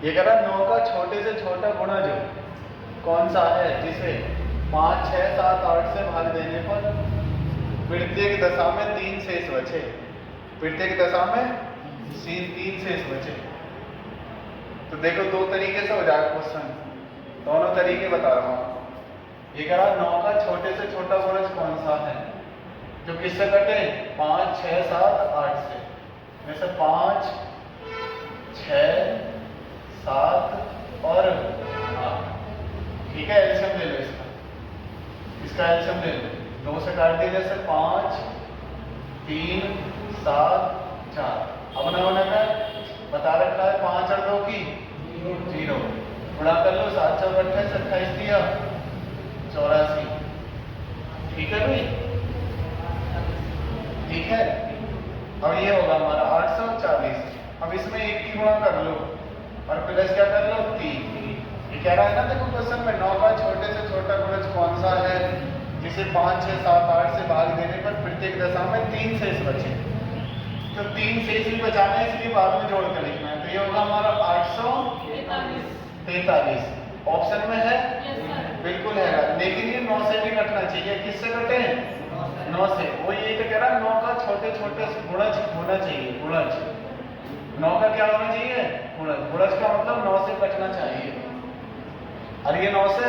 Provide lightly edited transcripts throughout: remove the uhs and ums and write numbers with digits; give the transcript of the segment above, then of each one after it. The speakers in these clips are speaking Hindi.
ये कह रहा 9 का छोटे से छोटा गुणज कौन सा है जिसे 5, 6, 7, 8 से भाग देने पर प्रत्येक दशा में 3 शेष बचे। प्रत्येक दशा में 3 शेष बचे। तो देखो दो तरीके से हो जाएगा क्वेश्चन, दोनों तरीके बता रहा हूँ। ये कह रहा 9 का छोटे से छोटा गुणज कौन सा है जो किससे कटे? 5, 6, 7, 8 से। जैसे 5, 6, 7 और 8। ठीक है, एलसीएम ले लो इसका, इसका एलसीएम ले लो। 2 से काट दिए, जैसे 5, 3, 7, 4। अब ना होने का बता रखा है 5 और 2 की 0। गुणा कर लो, 7, 4, 28, 28 दिया 84। ठीक है भाई, ठीक है। अब ये होगा हमारा 840। अब इसमें 1 की गुणा कर लो और प्लस क्या कर लो 3। ये कह रहा है ना, देखो क्वेश्चन में 9 का छोटे से छोटा गुणज कौन सा है जिसे 5, 6, 7, 8 से भाग देने पर प्रत्येक दशा में 3 शेष बचे। तो 3 शेष भी बचाना है, इसलिए बाद में जोड़ कर लिखना है। तो ये होगा हमारा 843। ऑप्शन में है, बिल्कुल है, लेकिन ये 9 से भी कटना चाहिए। किससे कटे? 9 से। वो ये तो कह रहा है 9 का छोटे छोटे गुणज होना चाहिए। गुणज 9 का क्या होना चाहिए? गुणज। गुणज का मतलब 9 से कटना चाहिए, और ये 9 से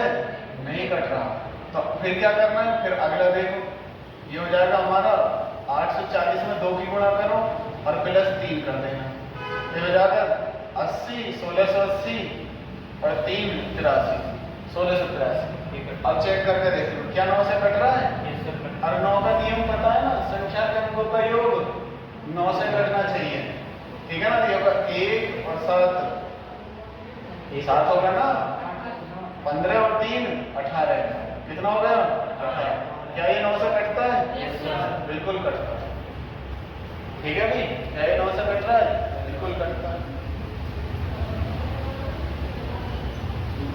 नहीं कट रहा। तो फिर क्या करना है? फिर अगला देखो, ये हो जाएगा हमारा 840 में 2 की गुणा करो और प्लस 3 कर देना। ये हो जाएगा 80, 1680 और 3, 83, 1683। अब चेक करके देख लो, क्या 9 से कट रहा है? और 9 का नियम पता है ना, संख्या के अंकों का योग 9 से कटना चाहिए। ठीक है ना? ये होगा 1 और 7, 7 होगा ना, 15 और 3, 18। कितना हो गया? 18। क्या ये 9 से कटता है? बिल्कुल कटता है। ठीक है भाई, क्या ये 9 से कट रहा है? बिल्कुल कटता है।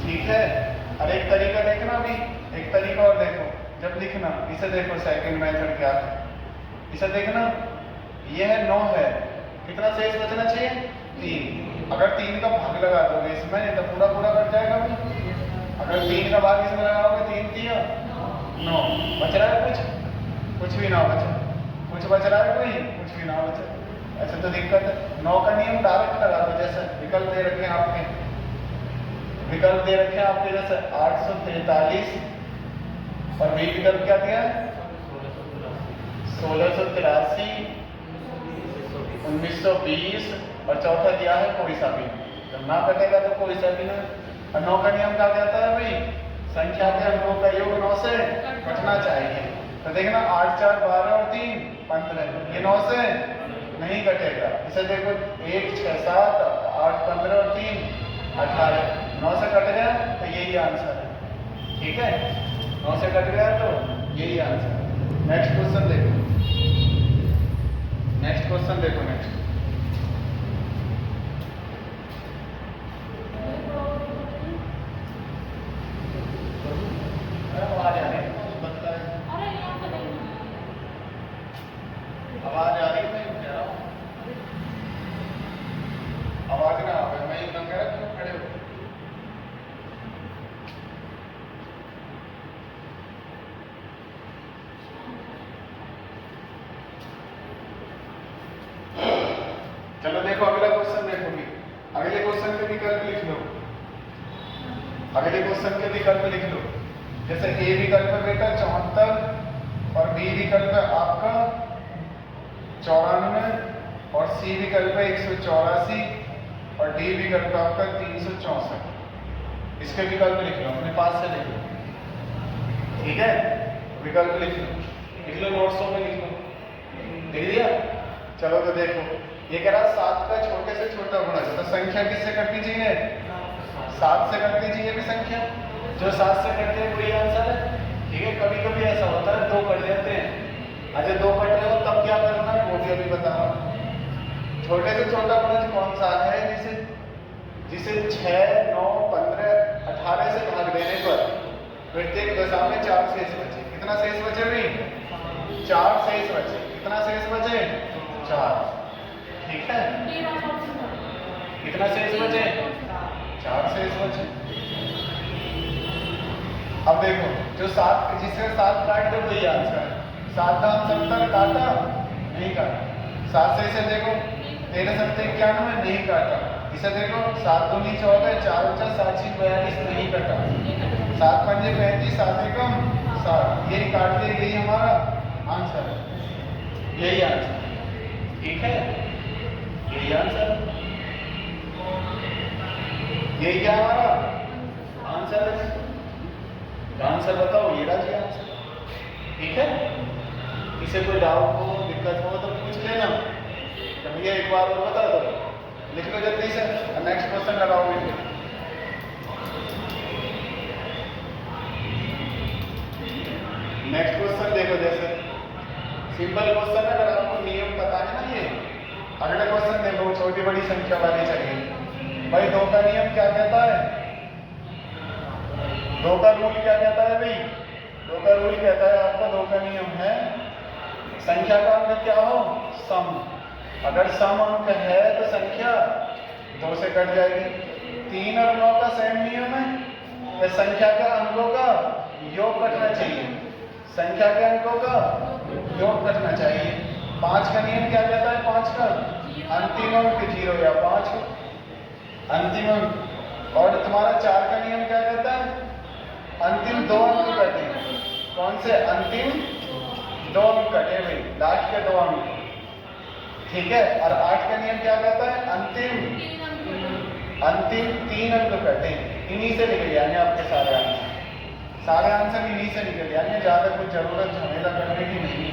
ठीक है। और एक तरीका देखना अभी, एक तरीका और देखो जब लिखना। इसे देखो, सेकंड मेथड क्या है, इसे देखना। ये है 9 है, कितना शेष बचना चाहिए? 3। अगर 3 का भाग लगा दोगे इसमें तो पूरा पूरा कट जाएगा भाई। अगर 3 का भाग इसमें लगाओगे, 3 3 9, बच रहा है कुछ भी ना बचे। कुछ बच रहा है कोई? कुछ भी ना बचे। ऐसे तो दिक्कत है। 9 का नियम डायरेक्ट लगा दो। जैसे विकल्प दे रखे हैं आपके, विकल्प दे रखे हैं आपके, जैसे 843 और बी विकल्प क्या दिया है? 1683, 1920 और चौथा दिया है कोई सा भी। जब ना कटेगा तो कोई सा भी ना। और 9 का नियम क्या कहता है भाई? संख्या के अंकों का योग 9 से कटना चाहिए। तो देखना 8, 4, 12 और 3, 15। ये 9 से नहीं कटेगा। इसे देखो 1, 6, 7, 8, 15 और 3, 18। 9 से कट गया तो यही आंसर है। ठीक है, 9 से कट गया तो यही आंसर है। नेक्स्ट क्वेश्चन देखो, नेक्स्ट क्वेश्चन देखो। नेक्स्ट आवाज आ रही है, आवाज आ रही है, मैं कह रहा हूँ आवाज ना आवे। मैं ये कह रहा क्यों खड़े हो? चलो देखो अगला क्वेश्चन देखो भी। अगले क्वेश्चन के विकल्प लिख लो, अगले क्वेश्चन के विकल्प लिख लो। जैसे ए विकल्प है बेटा 74 और बी विकल्प है आपका 94 और सी विकल्प है 184 और डी विकल्प आपका 364। इसके विकल्प लिख लो, अपने पास से लिख लो। ठीक है, विकल्प लिख लो नोट्सों में लिख लो। लिख दिया? चलो तो देखो, ये कह रहा 7 का छोटे से छोटा गुणज। तो संख्या किससे कटनी चाहिए? 7 से कटनी चाहिए भी संख्या। जो 7 से कटते हैं वही आंसर है। ठीक है, कभी कभी ऐसा होता है 2 कट जाते हैं। अगर 2 कट रहे हो तब क्या करना है वो भी अभी बता रहा हूँ। छोटे से छोटा गुणज कौन सा है जिसे 6, 9, 15, 18 से भाग देने पर प्रत्येक दशा में 4 शेष बचे। कितना शेष बचे भाई? 4 शेष बचे। कितना शेष बचे? 4। ठीक है, कितना शेष बचे? 4 शेष बचे। अब देखो जो 7 जिससे 7 काट दो वही आंसर है। 7 दाम 70 काटा नहीं काटा। 7 से इसे देखो 13 7 91 नहीं काटा। इसे देखो 7 दूनी 14 4 4 7 6 42 नहीं काटा। 7 पंजे 35 7 एकम 60 यही काट दिया, यही हमारा आंसर है, यही आंसर। ठीक है, यही आंसर, यही क्या हमारा आंसर है। आंसर बताओ, ये रहा जी आंसर। ठीक है, इसे कोई डाउट हो दिक्कत हो तो पूछ लेना। तो भैया एक बार और बता दो, लिख लो जल्दी से, नेक्स्ट क्वेश्चन लगाओगे। नेक्स्ट क्वेश्चन देखो, जैसे सिंपल क्वेश्चन है, अगर आपको नियम पता है ना ये। अगला क्वेश्चन देखो, छोटी बड़ी संख्या वाली चाहिए। भाई 2 का नियम क्या कहता है? 2 का रूल क्या कहता है भाई? 2 का रूल कहता है आपका, 2 का नियम है संख्या का अंक क्या हो? सम। अगर सम अंक है तो संख्या 2 से कट जाएगी। 3 और 9 का सेम नियम है, तो संख्या के अंकों का योग कटना चाहिए। संख्या के अंकों का योग कटना चाहिए। 5 का नियम क्या कहता है? 5 का अंतिम अंक 0 या 5 अंतिम अंक। और तुम्हारा 4 का नियम क्या कहता है? अंतिम 2 अंक कटे। कौन से? अंतिम 2 अंक कटे भाई, लास्ट के 2 अंक। ठीक है, और 8 का नियम क्या कहता है? अंतिम 3 अंक कटे। इन्हीं से निकल जाएंगे आपके सारे आंसर। सारे आंसर इन्हीं से निकल जाएंगे, ज्यादा कुछ जरूरत झमेला करने की नहीं है।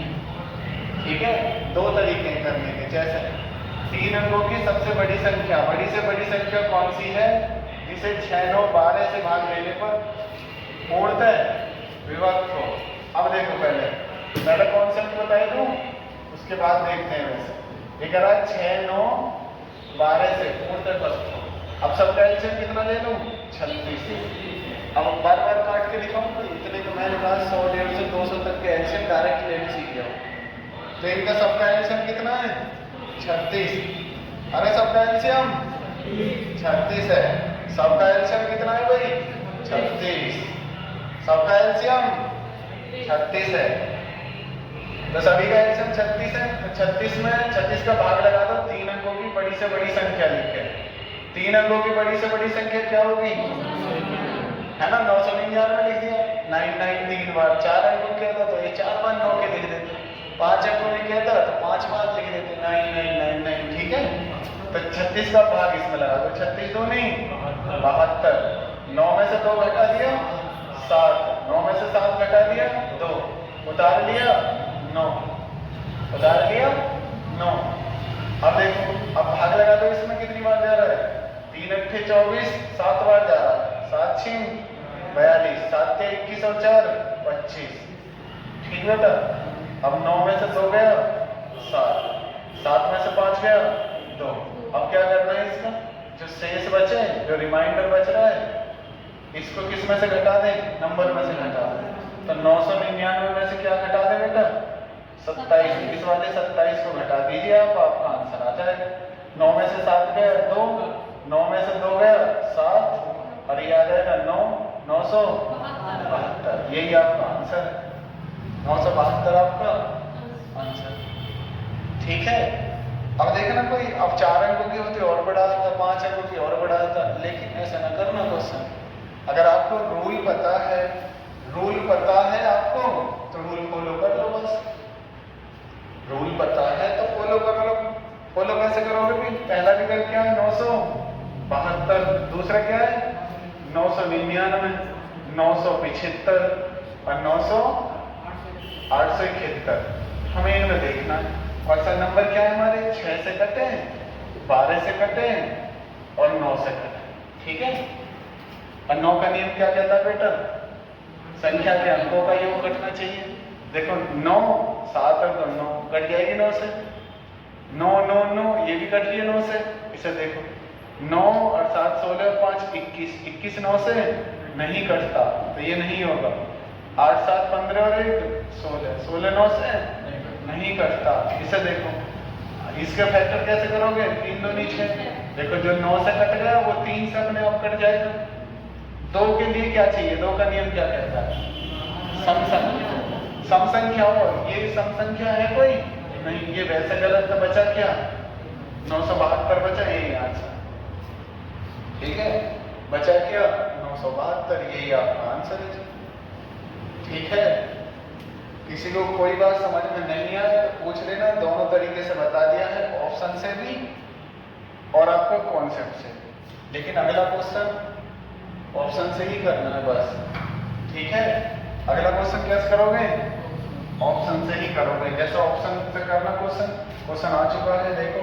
ठीक है, 2 तरीके हैं करने के। जैसे 3 अंकों की सबसे बड़ी संख्या, बड़ी से बड़ी संख्या कौन सी है? जिसे 6 9 12 से भाग देने पर पूर्णतः विभक्त हो। अब देखो, पहले कॉन्सेप्ट बताए दूं, उसके बाद देखते हैं। वैसे ये कह रहा है 6 9 12 से पूर्णतः विभक्त हो। अब सबका एलसीएम कितना ले लूं? 36। अब बार बार काट के लिखाऊं तो इतने को मैंने कहा 100 150 200 तक के एलसीएम डायरेक्ट लेने सीख गया हूं। तो इनका सबका एलसीएम कितना है? 36। अरे सबका एलसीएम 36 है। सबका एलसीएम कितना है भाई? 36। सबका एलसीएम 36 है। तो सभी का एलसीएम 36 है। तो 36 में 36 का भाग लगा दो 3 अंकों की बड़ी से बड़ी संख्या लिख के। 3 अंकों की बड़ी से बड़ी संख्या क्या होगी? है ना, 999 लिख दिया। 99 3 बार। 4 अंकों क्या था तो ये 4 बार 9 के लिख देते। 5 अंकों में क्या था तो 5 बार लिख देते 9999। ठीक है, तो 36 का भाग इसमें लगा दो। 36 2 नहीं 72। 9 में से 2 घटा दिया 7। 9 में से 7 घटा दिया 2, उतार लिया 9, उतार लिया 9। अब देखो, अब भाग लगा दो, इसमें कितनी बार जा रहा है? 3 अट्ठे 24, 7 बार जा रहा है। 7 6 42, 7 के 21 और 4 25। ठीक बेटा, अब 9 में से 2 गया 7, 7 में से 5 गया 2। अब क्या करना है? इसका जो शेष बचे, जो रिमाइंडर बच रहा है, इसको किस में से घटा दें? नंबर में से घटा दें। तो 999 में से क्या घटा दें बेटा? 27। इस वाले 27 को घटा दीजिए आप, आपका आंसर आ जाएगा। 9 में से 7 गया 2, 9 में से 2 गया 7, और ये आ जाएगा 9 972। यही आपका आंसर है, 972 आपका आंसर। ठीक है, अब देखना कोई अब 4 अंकों की होती और बढ़ा देता, 5 अंकों की और बढ़ा देता, लेकिन ऐसा ना करना क्वेश्चन। अगर आपको रूल पता है, रूल पता है आपको, तो रूल फॉलो कर लो बस। रूल पता है तो फॉलो कर लो। फॉलो कैसे करोगे भाई? पहला विकल्प क्या है? 972। दूसरा क्या है? 999, 975 और 871। हमें इनमें देखना है। और सर नंबर क्या है हमारे? 6 से कटे, 12 से कटे और 9 से कटे। ठीक है, और 9 का नियम क्या कहता है बेटा? संख्या के अंकों का योग कटना चाहिए। देखो 9 7 और 9 कट जाएगी 9 से। 9 9 9 ये भी कट लिया 9 से। इसे देखो 9 और 7 16 और 5 21, 21 9 से नहीं कटता, तो ये नहीं होगा। 8 7 15 और 1 16, 16 9 से नहीं कटता। इसे देखो, इसका फैक्टर कैसे करोगे? 3 2 6। देखो जो 9 से कट गया वो 3 से अपने आप कट जाएगा। दो के लिए क्या चाहिए, दो का नियम क्या कहता है, सम संख्या। सम संख्या हो, ये सम संख्या है कोई नहीं, ये वैसे गलत तो बचा क्या 972 बचा, यही आंसर। ठीक है, बचा क्या 972, यही आपका आंसर है। ठीक है, किसी को कोई बात समझ में नहीं आए तो पूछ लेना, दोनों तरीके से बता दिया है, ऑप्शन से भी और आपको कॉन्सेप्ट से। लेकिन अगला क्वेश्चन ऑप्शन से ही करना है बस। ठीक है, अगला क्वेश्चन कैसे करोगे, ऑप्शन से ही करोगे। जैसे ऑप्शन से करना क्वेश्चन आ चुका है, देखो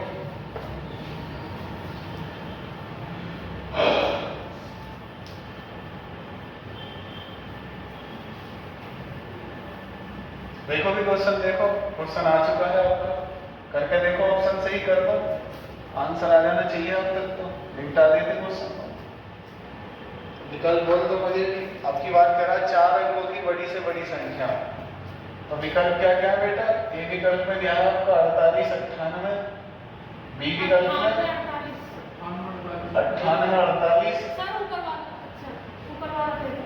देखो भी क्वेश्चन, देखो क्वेश्चन आ चुका है आपका, करके देखो, ऑप्शन से ही कर दो, आंसर आ जाना चाहिए अब तक। तो निपटा देते क्वेश्चन, विकल्प बोल दो मुझे भी। आपकी बात कर रहा है 4 अंकों की बड़ी से बड़ी संख्या, तो विकल्प क्या क्या है बेटा, ए विकल्प में क्या है आपका 48, 98, बी विकल्प में 98, 48,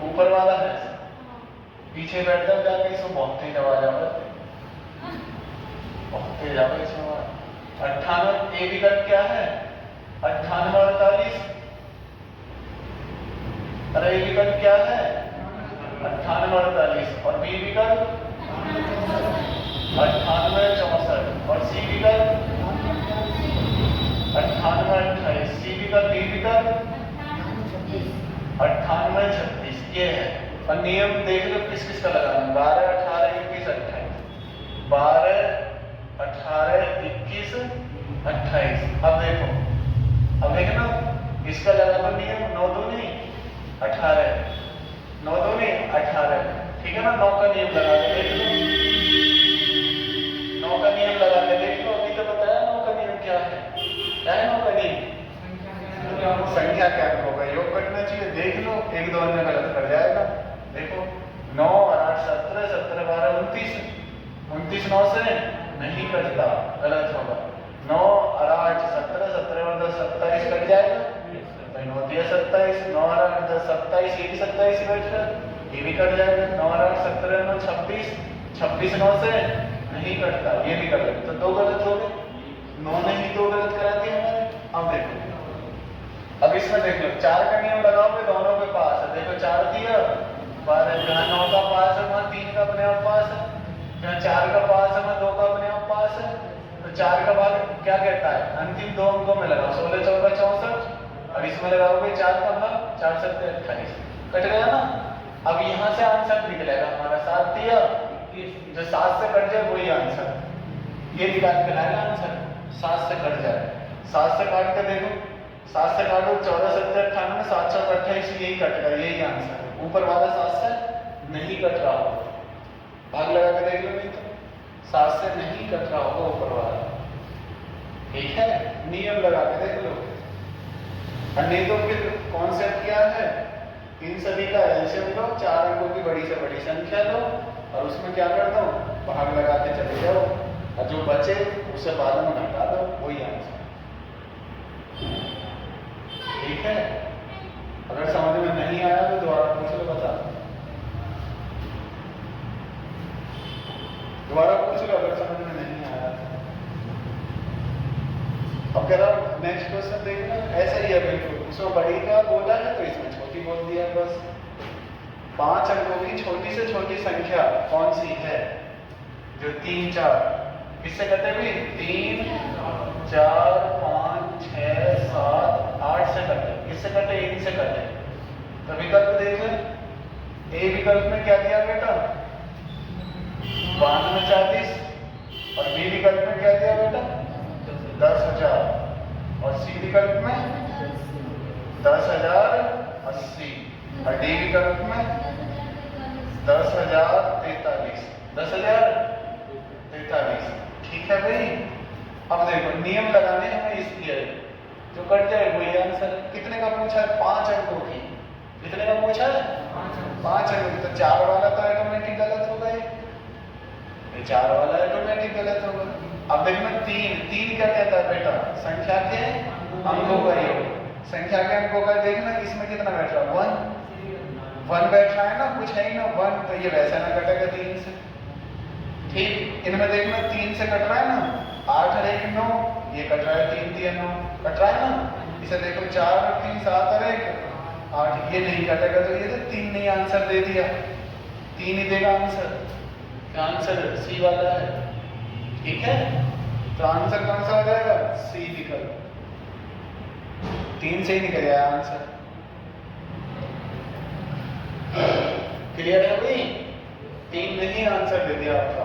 ऊपर वाला है, पीछे बैठ जाओ जाके, इसमें बहुत तेज आवाज आ रहा है, बहुत तेज आवाज इसमें। 98 ए विकल्प क्या है 98, 48, अरे ए विकल्प क्या है 98, 48, और बी विकल्प 98, 64, और सी विकल्प 98, 28, सी विकल्प, डी विकल्प 98, 36, ये है। और नियम देख लो किस किस का लगाना, 12, 18, 21, 28, 12, 18, 21, 28। अब देखना इसका लगाना नियम 9 दूनी 18, 9 दूनी 18, ठीक है ना। 9 का नियम लगा के देख लो, 9 का नियम लगा के देख लो। अभी तो बताया 9 का नियम क्या है 9 का नियम, संख्या क्या होगा, योग करना चाहिए। देख लो, 1 2 में गलत कर जाएगा। देखो 9 और 8 17, 17 12 29, 29 9 से नहीं कटता, गलत होगा। 9 और 8 17, 17 और 10 27 कट जाएगा, 9 दिया 27, 9 और 8 10 27, ये भी 27 बैठा, ये भी कट जाएगा। 9 और 8 17 9 26, 26 9 से नहीं कटता, ये भी कर लेते, तो 2 गलत हो गए, 9 ने ही 2 गलत करा दिए हमारे। अब देखो, अब इसमें देख लो 4 का नियम लगाओगे, दोनों के पास है। देखो 4 दिया, 12, जहाँ 9 का पास है वहाँ 3 का अपने आप पास है, जहाँ 4 का पास है वहाँ 2 का अपने आप पास है। तो 4 का भाग क्या कहता है, अंतिम 2 अंकों में लगाओ, 16 14 64, और इसमें लगाओगे 4 का भाग, 4 7 28, कट गया ना। अब यहाँ से आंसर निकलेगा हमारा 7 दिया, जो 7 से कट जाए वही आंसर, ये निकाल के लाएगा आंसर, 7 से कट जाए। 7 से काट के देखो, 7 से काटो 14 17 98, 7 7 28, यही कट गया, यही आंसर है। ऊपर वाला 7 से नहीं कट रहा होगा, भाग लगा के देख लो, नहीं तो 7 से नहीं कट रहा होगा ऊपर वाला। ठीक है, नियम लगा के देख लो। और नहीं तो फिर कॉन्सेप्ट क्या है, इन सभी का एलसीएम लो, 4 अंकों की बड़ी से बड़ी संख्या लो, और उसमें क्या कर दो, भाग लगा के चले जाओ, और जो बचे उसे बाद में घटा दो, वही आंसर। ठीक है, अगर समझ में नहीं आया तो दोबारा पूछ लो, बता दोबारा पूछ लो अगर समझ में नहीं आया। अब कह रहा हूं नेक्स्ट क्वेश्चन देखना, ऐसा ही है बिल्कुल, उसमें बड़ी का बोला है तो इसमें छोटी बोल दिया बस। 5 अंकों की छोटी से छोटी संख्या कौन सी है जो 3 4 किससे कटे भी, 3 4 5 6 7 8 से कटे, किससे कटे, इनसे कटे। तो विकल्प देख ले, ए विकल्प में क्या दिया बेटा 92 40, और बी विकल्प में क्या दिया बेटा 10,000, और सी विकल्प में 10,080, और डी विकल्प में 10,043, 10,043। ठीक है भाई, अब देखो नियम लगाने हमें इसलिए, जो कट जाए वही आंसर। कितने का पूछा है, 5 अंकों की, कितने का पूछा है 5 अंकों की, तो 4 वाला तो ऑटोमेटिक गलत होगा, ये 4 वाला ऑटोमेटिक गलत होगा। अब देखना 3 क्या कहता है बेटा, संख्या के अंकों का योग, संख्या के अंकों का देखना इसमें कितना बैठ रहा है, 1 बैठ रहा है ना, कुछ है ही ना 1, तो ये वैसा ना कटेगा 3 से। ठीक, इनमें देखना 3 से कट रहा है ना, 8 और 1 9, ये कट रहा है 3 3 9, कट रहा है ना। इसे देखो 4 और 3 7 और 1 8, ये नहीं कटेगा, तो ये तो 3 नहीं आंसर दे दिया, 3 ही देगा आंसर। क्या आंसर सी वाला है, ठीक है। तो आंसर कौन सा हो जाएगा, सी विकल्प, 3 से ही निकल आया आंसर। क्लियर है भाई, 3 नहीं आंसर दे दिया आपका।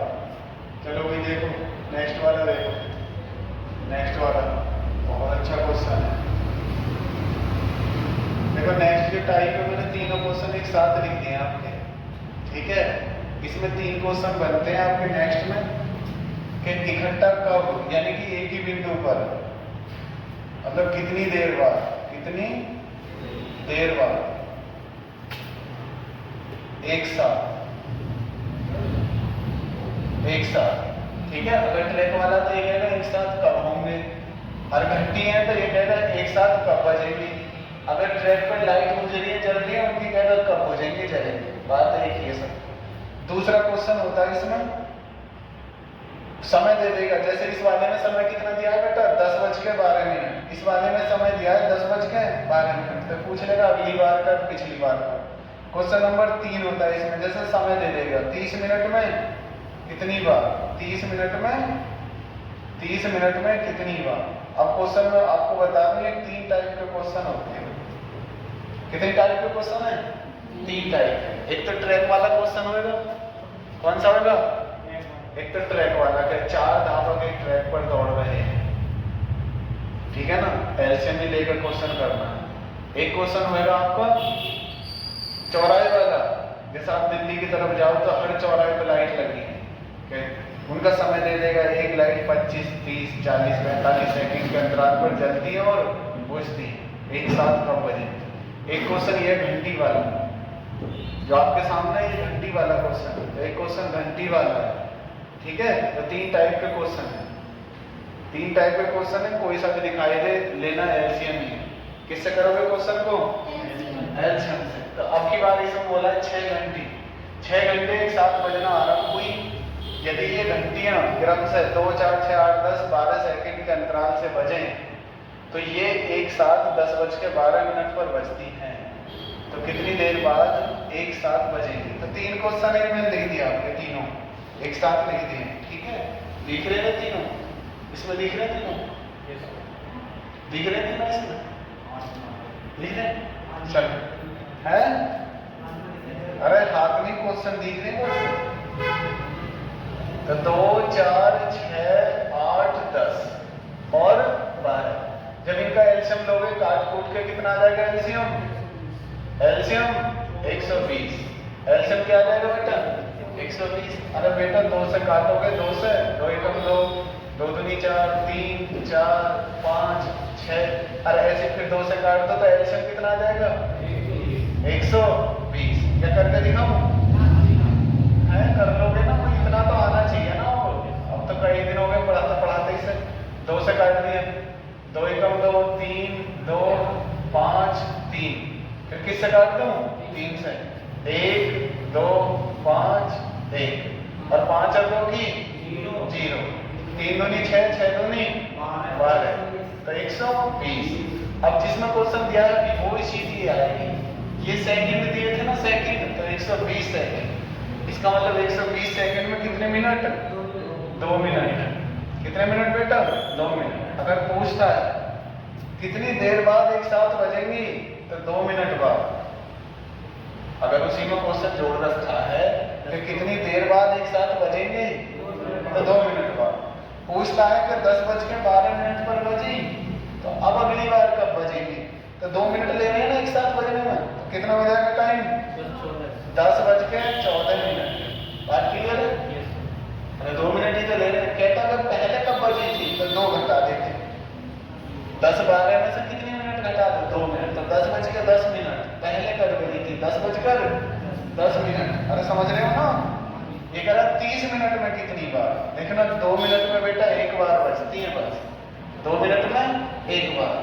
चलो भाई देखो नेक्स्ट वाला, देखो नेक्स्ट वाला बहुत अच्छा क्वेश्चन है। देखो नेक्स्ट जो टाइप है, मैंने तीनों क्वेश्चन एक साथ लिख दिए आपके, ठीक है। इसमें 3 क्वेश्चन बनते हैं आपके नेक्स्ट में कि इकट्ठा कब, यानी कि एक ही बिंदु पर, मतलब कितनी देर बाद, कितनी देर बाद एक साथ, ठीक है। अगर ट्रैक वाला तो ये कहेगा एक साथ कब होंगे, और घंटी है तो ये कहेगा एक साथ कब बजेंगी। अगर ट्रैक पर लाइट गुजरी है, जल रही है, उनकी कहेगा कब हो जाएंगे, जलेंगे। बात एक ही है सब। दूसरा क्वेश्चन होता है इसमें समय दे देगा, जैसे इस वाले में समय कितना दिया है बेटा, 10:12। इस वाले में समय दिया है 10:12, तो पूछ लेगा अगली बार का, पिछली बार का। क्वेश्चन नंबर 3 होता है इसमें, जैसे समय दे देगा 30 मिनट में कितनी बार, 30 मिनट में कितनी बार। अब क्वेश्चन में आपको बता दें 3 टाइप के क्वेश्चन होते हैं। कितने टाइप के क्वेश्चन है, 3 टाइप। एक तो ट्रैक वाला क्वेश्चन होगा, कौन सा होगा, एक तो ट्रैक वाला के 4 धावक एक ट्रैक पर दौड़ रहे हैं, ठीक है ना, एलसीएम ही लेकर क्वेश्चन करना है। एक क्वेश्चन होगा आपका चौराहे वाला, जैसे आप दिल्ली की तरफ जाओ तो हर चौराहे पर लाइट लगी है, उनका समय दे देगा, एक लाइट 25 30 40 45 सेकंड के अंतराल पर जलती है और बुझती है, एक साथ कब बजे। एक क्वेश्चन ये घंटी वाला, जो आपके सामने ये घंटी वाला क्वेश्चन है, एक क्वेश्चन घंटी वाला है, ठीक है। तो 3 टाइप के क्वेश्चन है, 3 टाइप के क्वेश्चन है, कोई सा भी दिखाई दे, लेना एलसीएम ही। किससे करोगे क्वेश्चन को, एलसीएम से। तो अब की बार इसमें बोला है 6 घंटे, 6 घंटे एक साथ बजना आरंभ हुई। यदि ये घंटियां क्रम से 2 4 6 8 10 12 सेकंड के अंतराल से बजें, तो ये एक साथ 10:12 पर बजती हैं, तो कितनी देर बाद एक साथ बजेंगे। तो 3 क्वेश्चन मैंने लिख दिया आपके, तीनों एक साथ लिख दिए, ठीक है। लिख रहे हैं तीनों, इसमें लिख रहे हैं तीनों, लिख रहे हैं तीनों इसमें, लिख रहे चल है। अरे हाथ में क्वेश्चन दिख रहे हैं, तो 2 4 6 8 10 और 12। जब इनका एलसीएम लोगे काट कूट के कितना आ जाएगा एलसीएम, एलसीएम 120। एलसीएम क्या आ जाएगा बेटा, 120। अरे बेटा 2 से काटोगे, 2 से 2 एकम 2, 2 दूनी 4, 3 4 5 6, अरे ऐसे फिर 2 से काट दो तो एलसीएम कितना आ जाएगा, 120। क्या करके दिखाऊं, है कर लोगे ना, कोई इतना तो आना चाहिए ना। अब तो कई दिन हो गए पढ़ाते इसे, 2 से काट दिया, 2 एकम 2 3 2 5 3, फिर किससे काट दूं, 3 से, 1 2 5 1 और 5 और 2 की 0, 3 दूनी 6 6 दूनी 12, तो 120। अब जिसमें क्वेश्चन दिया है वो चीज ही आएगी। ये सेकंड दिए थे ना, सेकंड, तो 120 सेकंड, इसका मतलब 120 सेकंड में कितने मिनट, 2 मिनट। कितने मिनट बेटा, 2 मिनट। अगर पूछता है कितनी देर बाद एक साथ बजेंगी, तो 2 मिनट बाद। अगर उसी में क्वेश्चन जोड़ रखा है तो कितनी देर बाद एक साथ बजेंगे, तो 2 मिनट बाद। पूछता है कि 10:12 पर बजी, तो अब अगली बार कब बजेगी, तो 2 मिनट ले रहे हैं ना एक साथ बजने में, तो कितना हो जाएगा टाइम, 10:14। बात क्लियर है, अरे 2 मिनट ही तो ले रहे हैं। कहता अगर पहले कब बजी थी, तो 2 घटा देते, 10:12 में से कितने मिनट घटा दो, 2 मिनट, तो 10:10 पहले कब बजी थी, 10:10। अरे समझ रहे हो ना। ये कह रहा 30 मिनट में कितनी बार, देखना 2 मिनट में बेटा एक बार बजती है बस, 2 मिनट में एक बार।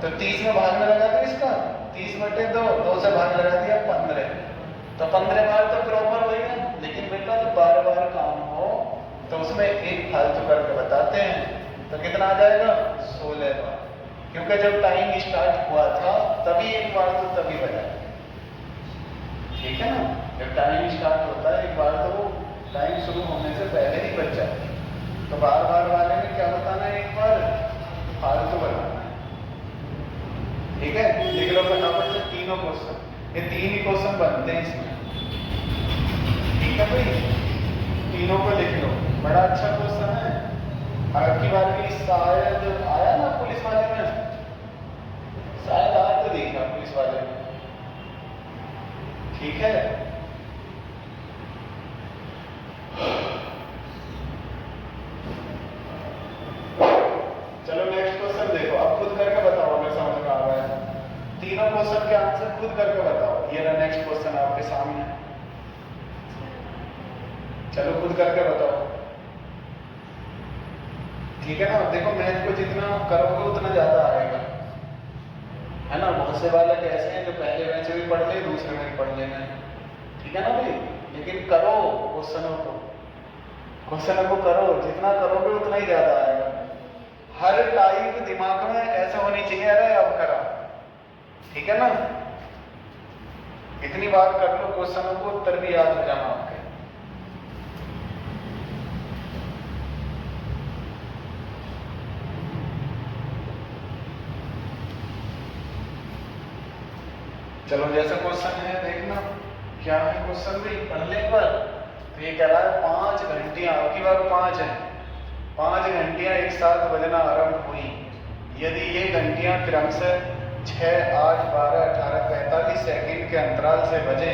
तो 30 में भाग में लगा दो इसका, 30/2, 2 से भाग लगा दिया 15, तो 15 बार तो प्रॉपर होएगा। लेकिन बेटा जब बार बार काम हो तो उसमें एक फालतू करके बताते हैं, तो कितना आ जाएगा 16 बार, क्योंकि जब टाइम स्टार्ट हुआ था तभी एक बार तो तभी बजा, ठीक है ना। जब टाइम स्टार्ट होता है एक बार तो टाइम शुरू होने से पहले ही बच जाता है, तो बार बार वाले में क्या बताना है, एक बार फालतू बनाना है, ठीक है। लिख लो फटाफट से तीनों क्वेश्चन, ये 3 ही क्वेश्चन बनते हैं इसमें, ठीक है भाई, तीनों को लिख लो। बड़ा अच्छा क्वेश्चन है, और अब की बार भी शायद आया ना पुलिस वाले में, शायद आज तो देखा पुलिस वाले में, ठीक है। चलो नेक्स्ट क्वेश्चन देखो, अब खुद करके बताओ अगर समझ में आ रहा है। तीनों क्वेश्चन के आंसर खुद करके बताओ। ये रहा नेक्स्ट क्वेश्चन आपके सामने, चलो खुद करके बताओ, ठीक है ना। देखो मैथ को जितना करोगे उतना ज्यादा आएगा, है ना। बहुत से वाले कैसे हैं जो पहले में से भी पढ़ ले, दूसरे में भी पढ़ लेना है, ठीक है ना भाई। लेकिन करो क्वेश्चनों को करो, जितना करोगे उतना ही ज्यादा आएगा। हर टाइप दिमाग में ऐसा होनी चाहिए, अरे अब करा, ठीक है ना। इतनी बार कर लो क्वेश्चनों को, उत्तर भी याद हो जाना आपके। चलो जैसा क्वेश्चन है देखना क्या है क्वेश्चन भी पढ़ ले एक बार। तो ये कह रहा है 5 घंटियां, आपकी बार 5 है, 5 घंटियां एक साथ बजना आरंभ हुई। यदि ये घंटियां क्रमशः 6, 8, 12, 18, 45 सेकंड के अंतराल से बजे,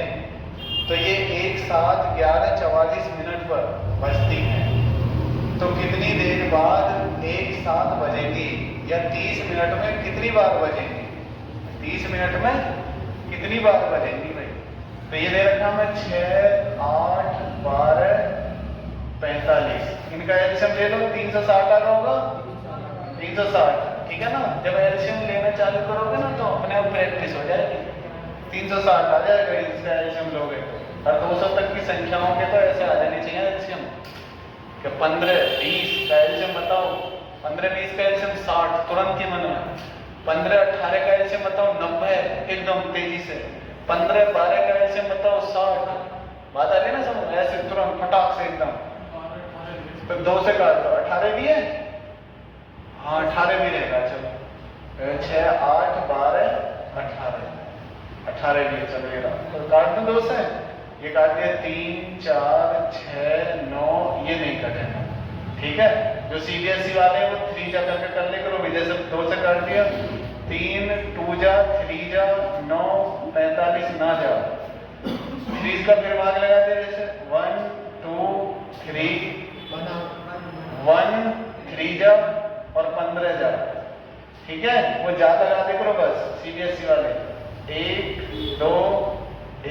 तो ये एक साथ 11:44 मिनट पर बजती हैं। तो कितनी देर बाद एक साथ बजेंगी, या 30 मिनट में कितनी बार बजेंगी, 30 मिनट में कितनी बार बजेंगी भाई। तो ये दे रखा मैं 6, 8, 12, 45, इनका एलसीएम ले लो, 360 आ रहा होगा, 360, ठीक है ना। जब एलसीएम लेना चालू करोगे ना तो अपने आप प्रैक्टिस हो जाएगी, 360 आ जाएगा इसका एलसीएम लोगे। और 200 तक की संख्याओं के तो ऐसे आ जाने चाहिए एलसीएम, कि 15, 20 का एलसीएम बताओ, 15, 20 का एलसीएम 60 तुरंत ही मन में, 15, 18 का एलसीएम बताओ 90 एकदम तेजी से, 15, 12 का एलसीएम बताओ 60, बात आ रही है ना समझ, ऐसे तुरंत फटाक से एकदम। तो 2 से काट दो, 18 भी है, हाँ 18 भी रहेगा, चलो 6, 8, 12, 18 भी है, चलो ये रहा। तो काट दो 2 से, ये काट दिया 3, 4, 6, 9, ये नहीं कटेगा, ठीक है। जो सीबीएसई वाले हैं वो 3 जा करके कर ले करो, जैसे 2 से काट दिया, 3, 2 जा, 3 जा, 9, 45 ना जा, 3 का फिर भाग लगा दे, जैसे 1, 2, 3, 1, 3 जा और 15 जा, ठीक है। वो जा लगा दे करो बस, सीबीएसई वाले 1, 2,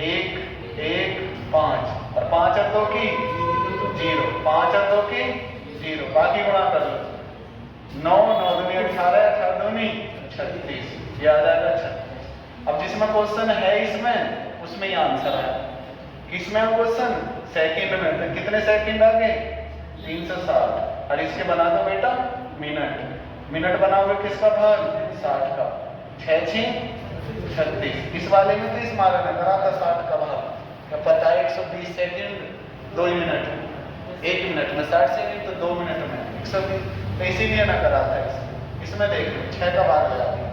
1, 1, 5, और 5 और 2 की 0, 5 और 2 की 0, बाकी गुणा कर लो, 9, 9 दूनी 18, 18 दूनी 36, ये आ जाएगा 36। अब जिसमें क्वेश्चन है इसमें उसमें ही आंसर है, किसमें क्वेश्चन सेकंड में, तो कितने सेकंड आ गए 360, और इसके बना दो बेटा मिनट, मिनट बनाओगे किसका भाग 60 का, 6, 6, 36। इस वाले में तो इस मारे में करा था 60 का भाग, क्या पता है 120 सेकंड 2 मिनट, 1 मिनट में 60 सेकंड, तो 2 मिनट में 120, तो इसीलिए ना करा था इसमें देख लो 6 का भाग लगा दिया,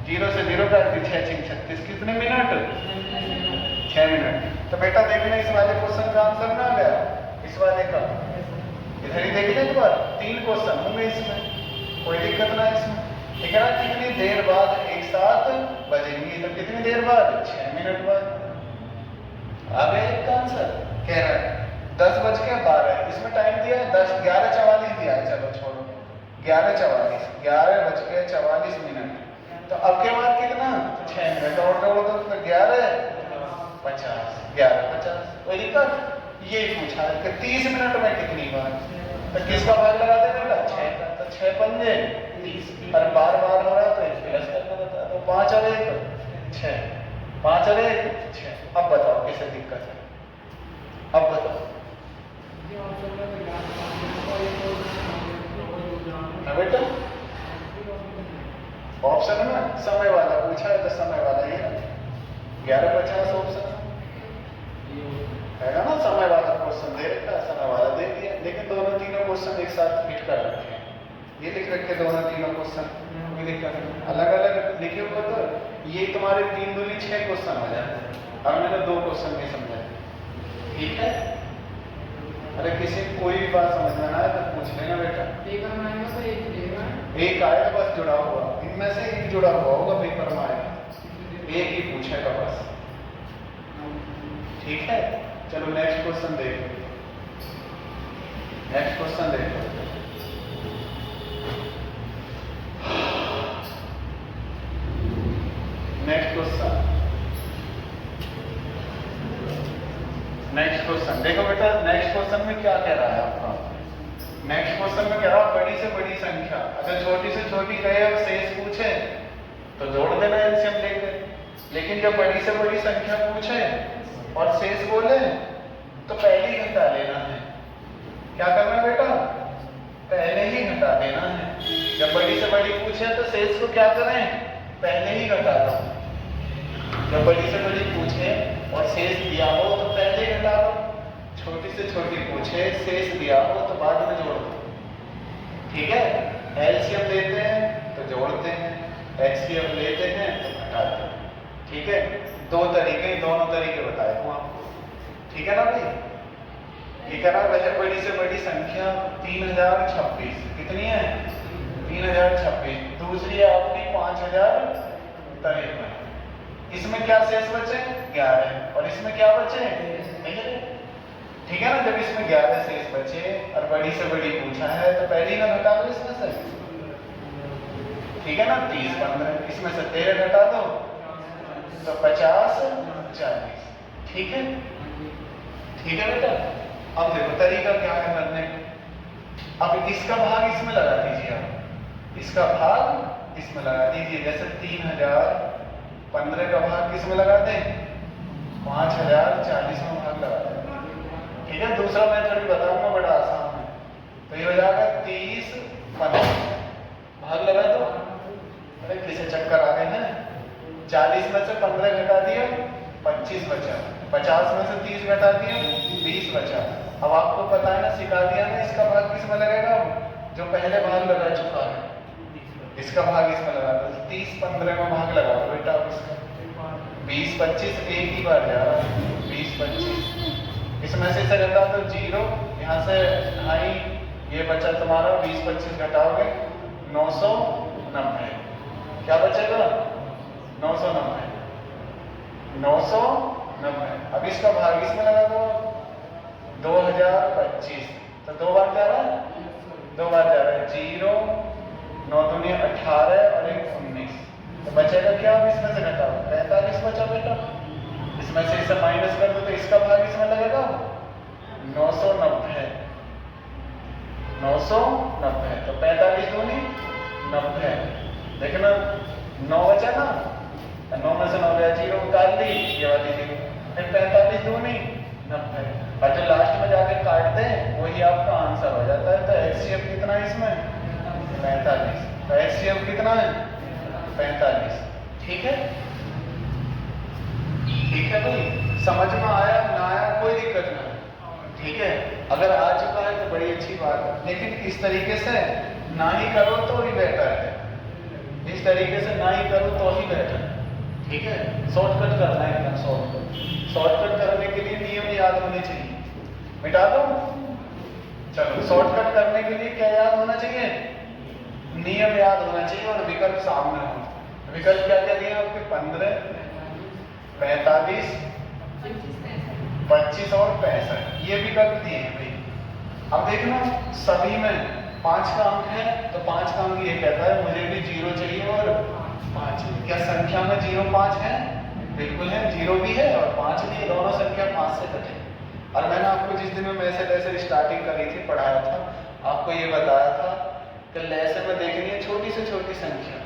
0 से 0 कर दी, 6, 6, 36, कितने मिनट 6 मिनट। तो बेटा देखना इस वाले क्वेश्चन का आंसर ना आ गया, इस वाले का इधर ही देख ले एक बार, 3 क्वेश्चन होंगे इसमें, कोई दिक्कत ना इसमें, ठीक है ना। कितनी देर बाद एक साथ बजेंगी, तो कितनी देर बाद 6 मिनट बाद। आ गया एक का आंसर, कह रहा है 10:12, इसमें टाइम दिया है 11:44 दिया है, चलो छोड़ो 11:44, 11:44 मिनट। तो अब के बाद कितना 6 मिनट और जोड़ दो, तो 11:50, 11:50, कोई दिक्कत। ये पूछा है कि 30 मिनट में कितनी बार, तो किसका भाग लगा दे बेटा 6 का, तो 6 पंजे 30 और बार बार हो रहा है तो एक प्लस करना बता दो। 5 और 1 6, 5 और 1 6। अब बताओ किसे दिक्कत है, अब बताओ ना बेटा। ऑप्शन है ना, समय वाला पूछा है तो समय वाला ही है। 1150 ऑप्शन है ना, समय वाला क्वेश्चन दे रखा है, समय वाला दे दिया। लेकिन दोनों तीनों क्वेश्चन एक साथ फिट कर रखे हैं, ये लिख रखे दोनों तीनों क्वेश्चन अलग अलग लिखे हुए, तो ये तुम्हारे 3 दूनी 6 क्वेश्चन हो जाते और मैंने 2 क्वेश्चन नहीं समझाए। ठीक है, अरे किसी कोई भी बात समझ में ना आए तो पूछ लेना बेटा। एक आएगा बस जुड़ा हुआ, इनमें से एक जुड़ा हुआ होगा पेपर में आएगा, एक ही पूछेगा बस। ठीक है, चलो नेक्स्ट क्वेश्चन देखो, नेक्स्ट क्वेश्चन देखो। नेक्स्ट क्वेश्चन, नेक्स्ट क्वेश्चन देखो बेटा। नेक्स्ट क्वेश्चन में क्या कह रहा है आपका? नेक्स्ट क्वेश्चन में कह रहा है बड़ी से बड़ी संख्या, अगर छोटी से छोटी कहे और शेष पूछे तो जोड़ देना एलसीएम लेके। लेकिन जब बड़ी से बड़ी संख्या पूछे और शेष बोले तो पहले ही घटा लेना है। क्या करना है बेटा? पहले ही घटा देना है। जब बड़ी से बड़ी पूछे तो शेष को क्या करें? पहले ही घटा दो। जब बड़ी से बड़ी पूछे और शेष दिया हो तो पहले ही घटा दो, छोटी से छोटी पूछे शेष दिया हो तो बाद में जोड़ दो। ठीक है, एलसीएम लेते हैं तो जोड़ते हैं, एचसीएफ लेते हैं तो घटाते हैं। ठीक है, 2 तरीके, दोनों तरीके बताए हूँ आपको। ठीक है ना भाई? ये कह रहा है बड़ी से बड़ी संख्या 3026, कितनी है? 3026। दूसरी है आपकी 5053। इसमें क्या शेष बचे? 11। और इसमें क्या बचे? ठीक है ना, जब इसमें 11 शेष बचे और बड़ी से बड़ी पूछा है तो पहले ही ना घटा दो इसमें से। ठीक है ना, 30 15, इसमें से 13 घटा दो तो 50 40। ठीक है, ठीक है बेटा। अब देखो तरीका क्या है करने का। अब इसका भाग इसमें लगा दीजिए, आप इसका भाग इसमें लगा दीजिए। जैसे 3015 का भाग किसमें लगा दें? 5040 में भाग लगा दें। ठीक है, दूसरा मेथड भी बताऊंगा, बड़ा आसान है। तो ये हो जाएगा 30 15, भाग लगा दो। अरे किसे चक्कर आ गए हैं? 40 में से 15 घटा दिया 25 बचा, 50 में से 30 घटा दिया 20 बचा। अब आपको पता है ना, सिखा दिया ना, इसका भाग किसमें लगेगा? जो पहले भाग लगा चुका है इसका भाग इसमें लगा दो। 30 15 में भाग लगा दो बेटा। अब इसका 20 25 एक ही बार जा रहा है, 20 25। इसमें से घटा दो 0, यहाँ से ढाई, ये बचा तुम्हारा 20 25 घटाओगे 990। क्या बचेगा? 990, 990। अब इसका भाग इसमें लगा दो 2025, तो 2 बार जा रहा है, 2 बार जा रहा है। 0 9 दूनी 18 और 1 19, तो बचेगा क्या? अब इसमें से घटाओ 45 बचा बेटा। इसमें से इसे माइनस कर दो तो इसका भाग इसमें लगेगा 990, 990। तो 45 दूनी 90, देखना 9 बचा ना, 9 में से 9 गया, 0 उतार दी, ये वाली 0, फिर 45 दूनी 90, और जो लास्ट में जाके काट दें वही आपका आंसर हो जाता है। तो एचसीएफ कितना है इसमें? 45। तो एचसीएफ कितना है? 45। ठीक है, ठीक है भाई, समझ में आया ना आया कोई दिक्कत नहीं। ठीक है, अगर आ चुका है तो बड़ी अच्छी बात है, लेकिन इस तरीके से ना ही करो तो ही बेटर है, इस तरीके से ना ही करो तो ही बेटर है। ठीक है, शॉर्टकट करना है एकदम शॉर्टकट। शॉर्टकट करने के लिए नियम याद होने चाहिए। मिटा दो, चलो शॉर्टकट करने के लिए क्या याद होना चाहिए? नियम याद होना चाहिए और विकल्प सामने हो। विकल्प क्या क्या दिए आपके? 15 45 25 और 65, ये विकल्प दिए हैं भाई। अब देखना, सभी में 5 का अंक है तो 5 का अंक ये कहता है मुझे भी 0 चाहिए और 5 चाहिए। क्या संख्या में 0 5 है? बिल्कुल है, 0 भी है और 5 भी है, दोनों संख्या 5 से कटे। और मैंने आपको जिस दिन में मैसेज ऐसे स्टार्टिंग करी थी, पढ़ाया था, आपको ये बताया था कि लहसे में देखनी है छोटी से छोटी संख्या,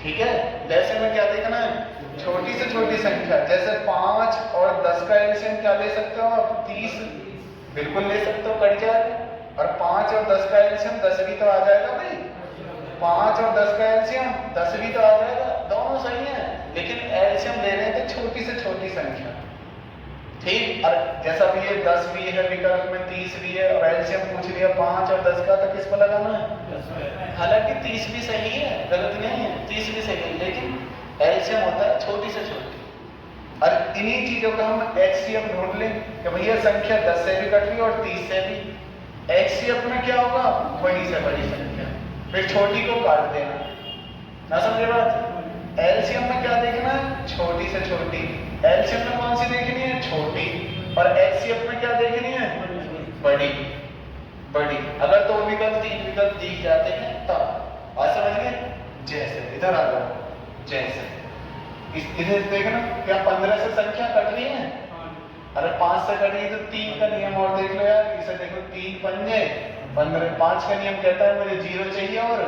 ठीक है। लहसे में क्या देखना है, छोटी से छोटी संख्या। जैसे 5 और 10 का एलसीएम क्या ले सकते हो आप, 30 बिल्कुल ले सकते हो, कट जाएगा। और 5 और 10 का एलसीएम 10 भी तो आ जाएगा भाई, 5 और 10 का एलसीएम 10 भी तो आ जाएगा, दोनों सही है। लेकिन एलसीएम ले रहे हैं तो छोटी से छोटी संख्या, ठीक। और जैसा भी ये 10 भी है विकल्प में, 30 भी है, और एलसीएम पूछ लिया 5 और 10 का, तो किस पर लगाना है। हालांकि 30 भी सही है, गलत नहीं है, 30 भी सही है, लेकिन एलसीएम होता है छोटी से छोटी। और इन्हीं चीजों का हम एचसीएफ ढूंढ लें कि भैया संख्या 10 से भी कट रही और 30 से भी। एचसीएफ में क्या होगा, बड़ी से बड़ी संख्या, फिर छोटी को काट देना, ना समझे बात। एलसीएम में क्या देखना है, छोटी से छोटी। एलसीएम में कौन सी देखनी है, छोटी। और एचसीएफ में क्या देखनी है, बड़ी बड़ी। अगर 2 विकल्प 3 विकल्प दिख जाते हैं तब। आज समझ गए। जैसे इधर आ जाओ, जैसे इधर देखना, क्या 15 से संख्या कट रही है। अरे 5 से कट रही तो 3 का नियम और देख लो यार, इसे देखो 3 पंजे 15, 5 का नियम कहता है मुझे 0 चाहिए और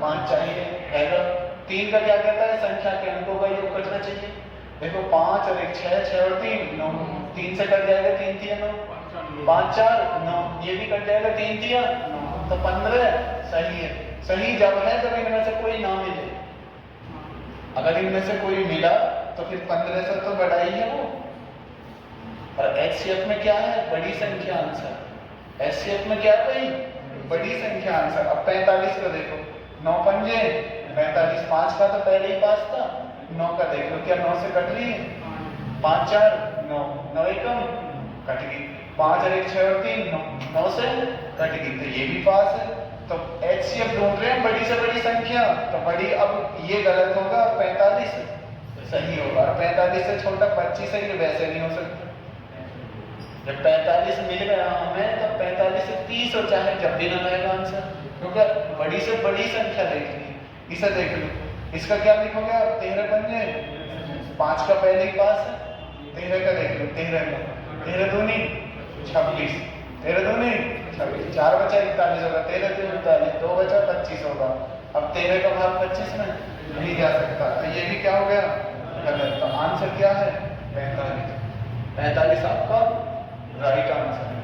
5 चाहिए, है ना। 3 का क्या कहता है, संख्या के अंकों का योग कटना चाहिए। देखो 5 और 1 6, 6 और 3 9, 3 से कट जाएगा 3 3 9, 5 4 9, ये भी कट जाएगा 3 3 9, तो 15 सही है। सही जब है जब इनमें से कोई ना मिले। अगर इनमें से कोई मिला तो फिर 15 से तो बड़ा ही है वो। और एचसीएफ में क्या है, बड़ी संख्या आंसर। एचसीएफ में क्या है भाई, बड़ी संख्या आंसर। अब 45 को देखो, 9 पंजे 45, 5 का तो पहले ही पास था, 9 का देख लो, क्या 9 से कट रही है। 5 4 9, 9 एकम कट गई, 5 और 1 6 और 3 9, 9 से कट गई, तो ये भी पास है। तो एचसीएफ ढूंढ रहे हैं बड़ी से बड़ी संख्या, तो बड़ी, अब ये गलत होगा, 45 सही होगा। 45 से छोटा 25 है, ये वैसे नहीं हो सकता। जब 45 मिल गया हमें, तो 45 से 30 हो चाहे जब भी ना रहेगा आंसर, क्योंकि बड़ी से बड़ी संख्या देखनी है। इसे देख लो, इसका क्या लिखोगे आप, 13 पंजे 5 का पहले ही पास है, 13 का देख लो, 13 का 13 दूनी 26, 13 दूनी 26, 4 बचा 41 होगा, 13 3 39, 2 बचा 25 होगा। अब 13 का भाग 25 में नहीं जा सकता, तो ये भी क्या हो गया, गलत। तो आंसर क्या है, 45। 45 आपका राइट आंसर है।